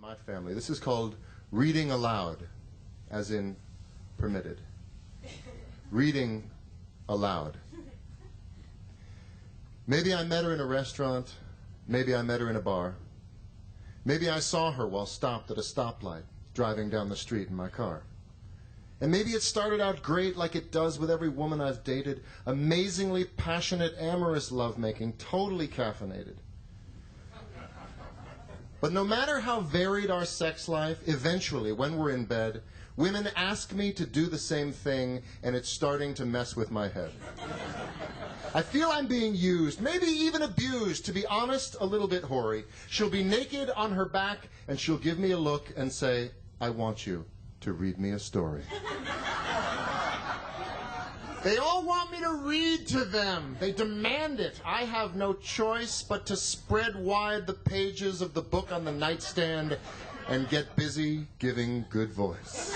my family. This is called reading aloud, as in permitted. Reading aloud. Maybe I met her in a restaurant. Maybe I met her in a bar. Maybe I saw her while stopped at a stoplight, driving down the street in my car. And maybe it started out great like it does with every woman I've dated, amazingly passionate, amorous lovemaking, totally caffeinated. But no matter how varied our sex life, eventually, when we're in bed, women ask me to do the same thing, and it's starting to mess with my head. I feel I'm being used, maybe even abused, to be honest, a little bit hoary. She'll be naked on her back, and she'll give me a look and say, "I want you to read me a story." They all want me to read to them. They demand it. I have no choice but to spread wide the pages of the book on the nightstand and get busy giving good voice.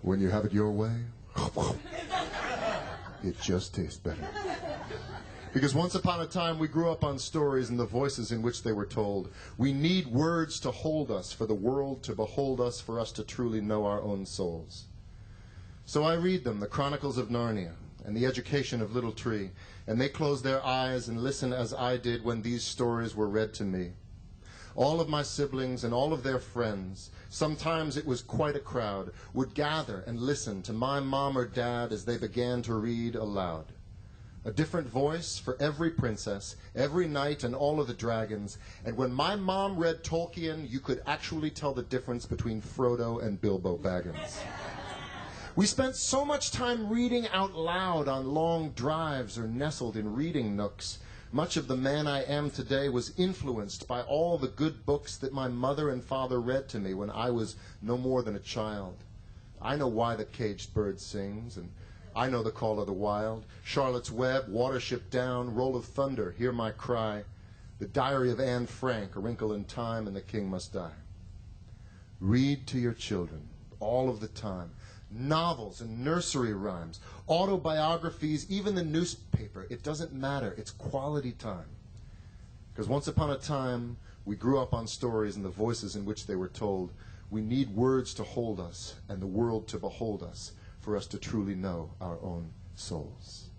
When you have it your way, it just tastes better. Because once upon a time, we grew up on stories and the voices in which they were told. We need words to hold us, for the world to behold us, for us to truly know our own souls. So I read them, the Chronicles of Narnia and the Education of Little Tree, and they close their eyes and listen as I did when these stories were read to me. All of my siblings and all of their friends, sometimes it was quite a crowd, would gather and listen to my mom or dad as they began to read aloud. A different voice for every princess, every knight, and all of the dragons. And when my mom read Tolkien, you could actually tell the difference between Frodo and Bilbo Baggins. We spent so much time reading out loud on long drives or nestled in reading nooks. Much of the man I am today was influenced by all the good books that my mother and father read to me when I was no more than a child. I know why the caged bird sings, and I know the call of the wild. Charlotte's Web, Watership Down, Roll of Thunder, Hear My Cry, The Diary of Anne Frank, A Wrinkle in Time, and The King Must Die. Read to your children all of the time. Novels and nursery rhymes, autobiographies, even the newspaper. It doesn't matter. It's quality time. Because once upon a time, we grew up on stories and the voices in which they were told. We need words to hold us and the world to behold us for us to truly know our own souls.